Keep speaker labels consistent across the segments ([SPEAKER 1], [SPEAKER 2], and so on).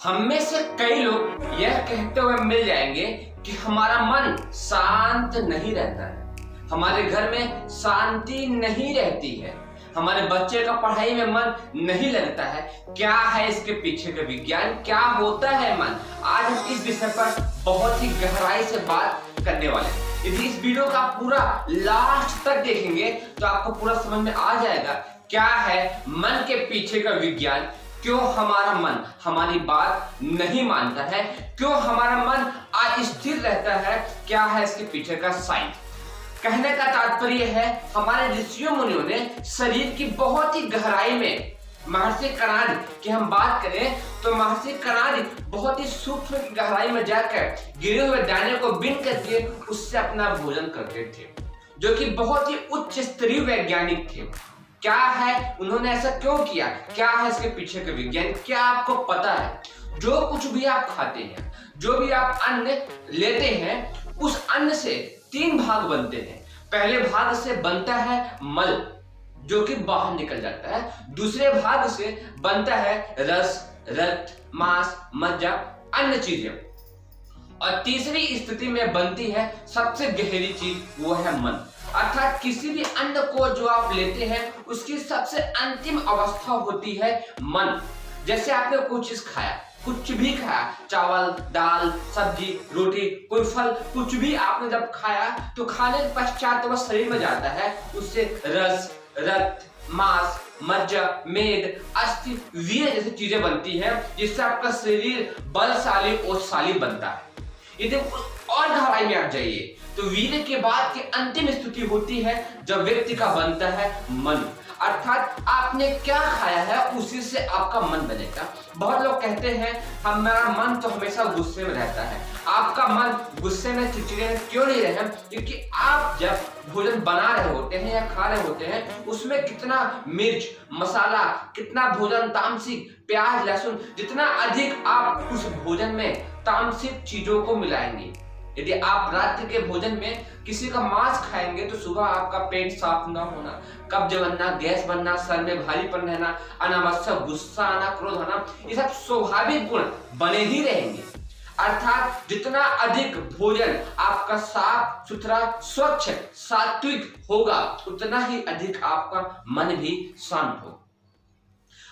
[SPEAKER 1] हम में से कई लोग यह कहते हुए मिल जाएंगे कि हमारा मन शांत नहीं रहता है, हमारे घर में शांति नहीं रहती है, हमारे बच्चे का पढ़ाई में मन नहीं लगता है। क्या है इसके पीछे का विज्ञान, क्या होता है मन? आज हम इस विषय पर बहुत ही गहराई से बात करने वाले हैं। यदि इस वीडियो का पूरा लास्ट तक देखेंगे तो आपको पूरा समझ में आ जाएगा क्या है मन के पीछे का विज्ञान, क्यों हमारा मन हमारी बात नहीं मानता है, क्यों हमारा मन अस्थिर रहता है, क्या है इसके पीछे का साइंस। कहने का तात्पर्य है हमारे ऋषियों मुनियों ने शरीर की बहुत ही गहराई में, महर्षि कणाद की हम बात करें तो महर्षि कणाद बहुत ही सूक्ष्म गहराई में जाकर गिरे हुए दाने को बीन करके उससे अपना भोजन करते थे, जो कि बहुत ही उच्च स्तरीय वैज्ञानिक थे। क्या है, उन्होंने ऐसा क्यों किया, क्या है इसके पीछे का विज्ञान, क्या आपको पता है? जो कुछ भी आप खाते हैं, जो भी आप अन्न लेते हैं, उस अन्न से 3 भाग बनते हैं। पहले भाग से बनता है मल, जो कि बाहर निकल जाता है। दूसरे भाग से बनता है रस, रक्त, मांस, मज्जा, अन्य चीजें। और तीसरी स्थिति में बनती है सबसे गहरी चीज, वो है मन। अर्थात किसी भी अन्न को जो आप लेते हैं उसकी सबसे अंतिम अवस्था होती है मन। जैसे आपने कोई चीज खाया, कुछ भी खाया, चावल, दाल, सब्जी, रोटी, कोई फल, कुछ भी आपने जब खाया तो खाने के पश्चात वह शरीर में जाता है, उससे रस, रक्त, मांस, मज्जा, मेद, अस्थि, वीर्य जैसी चीजें बनती हैं, जिससे आपका शरीर बलशाली, ओजशाली बनता है। यदि और गहराई में आप जाइए तो वीर्य के बाद की अंतिम स्थिति होती है जब व्यक्ति का बनता है मन। अर्थात आपने क्या खाया है उसी से आपका मन बनेगा। बहुत लोग कहते हैं हमारा मन तो हमेशा गुस्से में रहता है। आपका मन गुस्से में, चिड़चिड़े में क्यों नहीं रहे? क्योंकि आप जब भोजन बना रहे होते हैं या खा रहे होते हैं, उसमें कितना मिर्च, मसाला, कितना भोजन तामसिक, प्याज, लहसुन, जितना अधिक आप उस भोजन में तामसिक चीजों को मिलाएंगे। यदि आप रात्रि के भोजन में किसी का मांस खाएंगे तो सुबह आपका पेट साफ ना होना, कब्ज बनना, गैस बनना, सर में भारीपन रहना, अनावश्यक गुस्सा आना, क्रोध आना, ये सब स्वाभाविक गुण बने ही रहेंगे। अर्थात जितना अधिक भोजन आपका साफ सुथरा, स्वच्छ, सात्विक होगा, उतना ही अधिक आपका मन भी शांत होगा।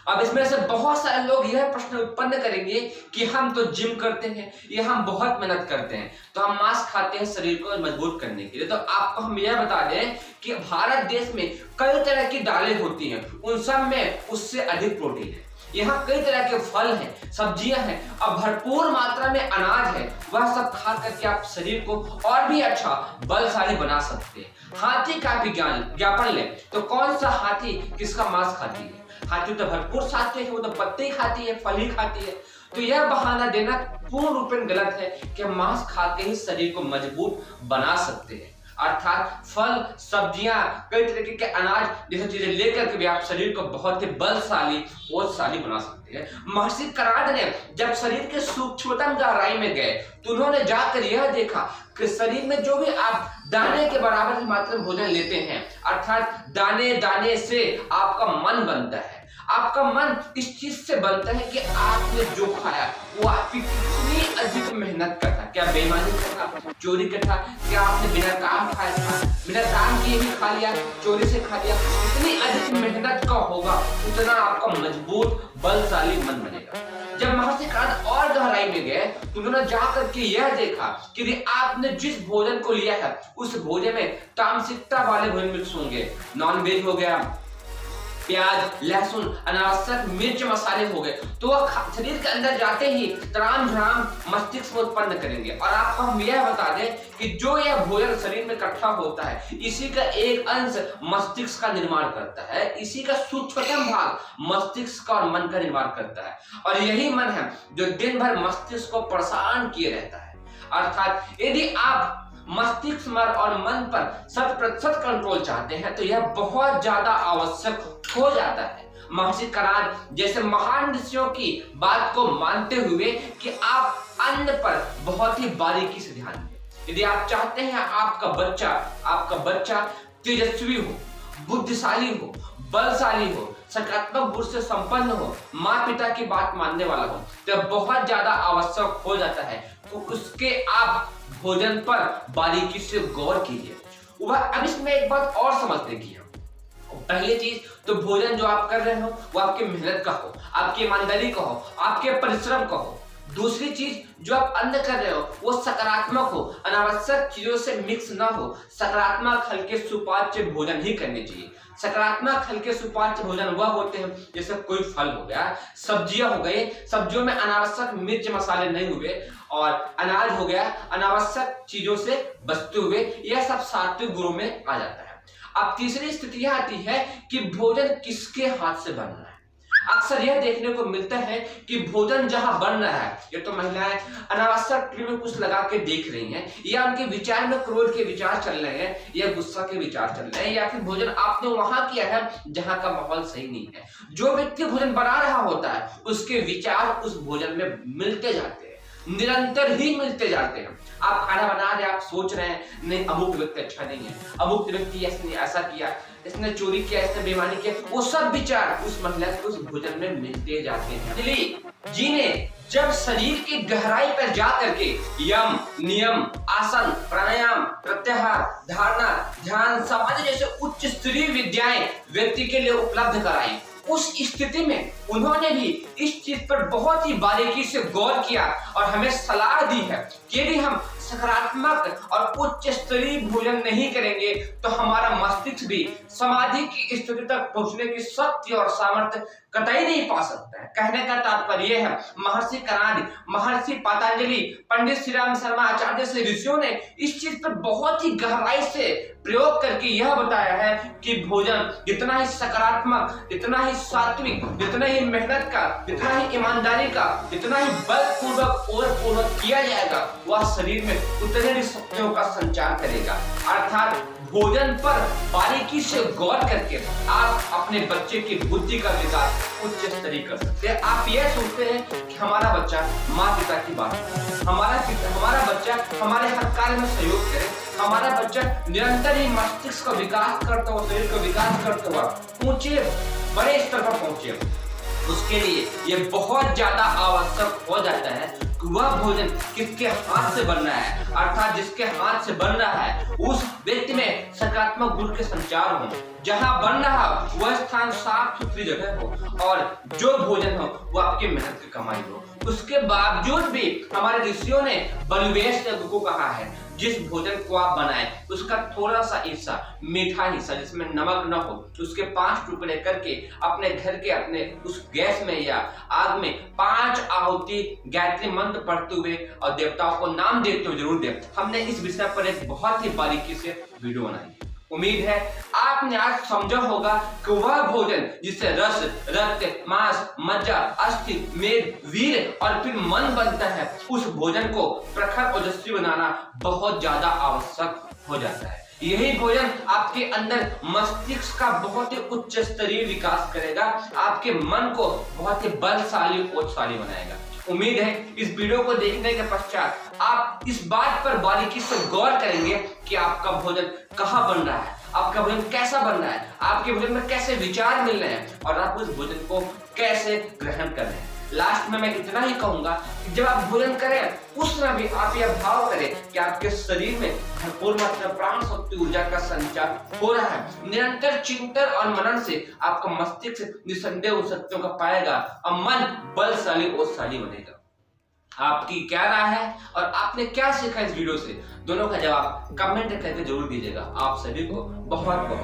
[SPEAKER 1] अब इसमें से बहुत सारे लोग यह प्रश्न उत्पन्न करेंगे कि हम तो जिम करते हैं, ये हम बहुत मेहनत करते हैं, तो हम मांस खाते हैं शरीर को मजबूत करने के लिए। तो आपको हम यह बता दें कि भारत देश में कई तरह की दालें होती हैं, उन सब में उससे अधिक प्रोटीन है। यहाँ कई तरह के फल हैं, सब्जियां हैं और भरपूर मात्रा में अनाज है। वह सब खा करके आप शरीर को और भी अच्छा बलशाली बना सकते हैं। हाथी का विज्ञापन लें तो कौन सा हाथी किसका मांस खाती है? हाथी तो भरपूर सात्विक है, वो तो पत्ते ही खाती है, फल ही खाती है। तो यह बहाना देना पूर्ण रूप में गलत है कि मांस खा के ही शरीर को मजबूत बना सकते हैं। अर्थात फल, सब्जियां, कई तरीके के अनाज जैसी चीजें लेकर के भी आप शरीर को बहुत ही बलशाली, ओजशाली बना सकते हैं। महर्षि कणाद ने जब शरीर के सूक्ष्मतम गहराई में गए तो उन्होंने जाकर यह देखा कि शरीर में जो भी आप दाने के बराबर की मात्रा में भोजन लेते हैं, अर्थात दाने दाने से आपका मन बनता है। आपका मन इस चीज से बनता है कि आपने जो खाया वो आपकी कितनी अधिक मेहनत का था, क्या बेईमानी का था, चोरी का था, क्या आपने बिना काम खाया था, बिना काम किए भी खा लिया, चोरी से खा लिया, जितनी अधिक मेहनत का होगा उतना आपका मजबूत बलशाली मन बनेगा। जब महर्षि कणाद और गहराई में गए तो उन्होंने जाकर के यह देखा कि यदि आपने जिस भोजन को लिया है उस भोजन में तामसिकता वाले भोजन मिक्स होंगे, नॉन वेज हो गया, प्याज, लहसुन, अनावश्यक मिर्च, मसाले हो गए, तो वह शरीर के अंदर जाते ही तराम झराम मस्तिष्क में उत्पन्न करेंगे। और आपको हम यह बता दें कि जो यह भोजन शरीर में इकट्ठा होता है, इसी का एक अंश मस्तिष्क का निर्माण करता है, इसी का सूक्ष्मतम भाग मस्तिष्क का और मन का निर्माण करता है। और यही मन है जो दिन भर मस्तिष्क को परेशान किए रहता है। अर्थात यदि आप मस्तिष्क और मन पर 100% कंट्रोल चाहते हैं तो यह बहुत ज्यादा आवश्यक हो जाता है। महर्षि कणाद जैसे महान ऋषियों की बात को मानते हुए कि आप अन्न पर बहुत ही बारीकी से ध्यान दें। यदि आप चाहते हैं आपका बच्चा तेजस्वी हो, बुद्धिशाली हो, बलशाली हो, सकारात्मक गुण से संपन्न हो, माँ पिता की बात मानने वाला हो, तो बहुत ज्यादा आवश्यक हो जाता है तो उसके आप भोजन पर बारीकी से गौर कीजिए। वह अब इसमें एक बात और समझने की है। पहली चीज तो भोजन जो आप कर रहे हो वो आपकी मेहनत का हो, आपकी ईमानदारी का हो, आपके परिश्रम का हो। दूसरी चीज जो आप अन्न कर रहे हो वो सकारात्मक हो, अनावश्यक चीजों से मिक्स ना हो। सकारात्मक हल्के सुपाच्य भोजन ही करने चाहिए। सकारात्मक हल्के सुपाच्य भोजन वह होते हैं जैसे कोई फल हो गया, सब्जियां हो गई, सब्जियों में अनावश्यक मिर्च मसाले नहीं हुए, और अनाज हो गया, अनावश्यक चीजों से बचते हुए, यह सब सात्विक गुणों में आ जाता है। अब तीसरी स्थिति यह आती है कि भोजन किसके हाथ से बन रहा है। अक्सर यह देखने को मिलता है कि भोजन जहां बन रहा है, ये तो महिलाएं अनावश्यक टीवी में कुछ लगा के देख रही हैं, या उनके विचार में क्रोध के विचार चल रहे हैं, या गुस्सा के विचार चल रहे हैं, या फिर भोजन आपने वहां किया है जहां का माहौल सही नहीं है। जो व्यक्ति भोजन बना रहा होता है उसके विचार उस भोजन में मिलते जाते हैं, निरंतर ही मिलते जाते हैं। आप खाना बना रहे, आप सोच रहे हैं नहीं अमुक व्यक्ति अच्छा नहीं है, अमुक व्यक्ति इसने ऐसा किया, इसने चोरी किया, इसने बेईमानी किया, वो सब विचार उस महिला के उस भोजन में मिलते जाते हैं। इसलिए जी ने जब शरीर की गहराई पर जा करके यम, नियम, आसन, प्राणायाम, प्रत्याहार, धारणा, ध्यान, समाधि जैसे उच्च स्तरीय विद्याएं व्यक्ति के लिए उपलब्ध कराई, उस स्थिति में उन्होंने भी इस चीज पर बहुत ही बारीकी से गौर किया और हमें सलाह दी है कि यदि हम सकारात्मक और उच्च स्तरीय भोजन नहीं करेंगे तो हमारा मस्तिष्क भी समाधि की स्थिति तक पहुंचने की शक्ति और सामर्थ्य कतई नहीं पा सकता है। कहने का तात्पर्य है महर्षि कणाद, महर्षि पतंजलि, पंडित श्री राम शर्मा आचार्य से ऋषियों ने इस चीज पर बहुत ही गहराई से प्रयोग करके यह बताया है कि भोजन जितना ही सकारात्मक, जितना ही सात्विक, जितना ही मेहनत का, जितना ही ईमानदारी का, जितना ही बलपूर्वक और पूर्वक किया जाएगा वह शरीर में उतने ही शक्तियों का संचार करेगा। अर्थात भोजन पर बारीकी से गौर करके आप अपने बच्चे की बुद्धि का विकास उच्च स्तरीय कर सकते हैं। आप यह सोचते हैं कि हमारा बच्चा माँ पिता की बात करे, हमारा बच्चा हमारे हर कार्य में सहयोग करे, हमारा बच्चा निरंतर ही मस्तिष्क का विकास करता हुआ, शरीर का विकास करता हुआ ऊंचे बड़े स्तर पर पहुंचे। उसके लिए ये बहुत ज्यादा आवश्यक हो जाता है कि वह भोजन किसके हाथ से बन रहा है, अर्थात जिसके हाथ से बन रहा है उस व्यक्ति में सकारात्मक गुण के संचार हो, जहां बन रहा वह स्थान साफ सुथरी जगह हो, और जो भोजन हो वो आपकी मेहनत की कमाई हो। उसके बावजूद भी हमारे ऋषियों ने बलवेश को कहा है जिस भोजन को आप बनाएं उसका थोड़ा सा हिस्सा, मीठा हिस्सा जिसमें नमक न हो, उसके 5 टुकड़े करके अपने घर के अपने उस गैस में या आग में 5 आहुति गायत्री मंत्र पढ़ते हुए और देवताओं को नाम देते हुए जरूर दें। हमने इस विषय पर एक बहुत ही बारीकी से वीडियो बनाई। उम्मीद है आपने आज समझा होगा कि वह भोजन जिससे रस, रक्त, मांस, मज्जा, अस्थि, मेद, वीर और फिर मन बनता है, उस भोजन को प्रखर ओजस्वी बनाना बहुत ज्यादा आवश्यक हो जाता है। यही भोजन आपके अंदर मस्तिष्क का बहुत ही उच्च स्तरीय विकास करेगा, आपके मन को बहुत ही बलशाली, ओजशाली बनाएगा। उम्मीद है इस वीडियो को देखने के पश्चात आप इस बात पर बारीकी से गौर करेंगे कि आपका भोजन कहाँ बन रहा है, आपका भोजन कैसा बन रहा है, आपके भोजन में कैसे विचार मिल रहे हैं और आप उस भोजन को कैसे ग्रहण कर रहे हैं। लास्ट में मैं इतना ही कहूंगा कि जब आप भोजन करें उस समय भी आप यह भाव करें कि आपके शरीर में भरपूर मात्रा प्राण शक्ति, ऊर्जा का संचार हो रहा है। निरंतर चिंतन और मनन से आपका मस्तिष्क निसंदेह उन शक्तियों का पाएगा और मन बलशाली और शाली बनेगा। आपकी क्या राय है और आपने क्या सीखा इस वीडियो से, दोनों का जवाब कमेंट करके जरूर दीजिएगा। आप सभी को बहुत बहुत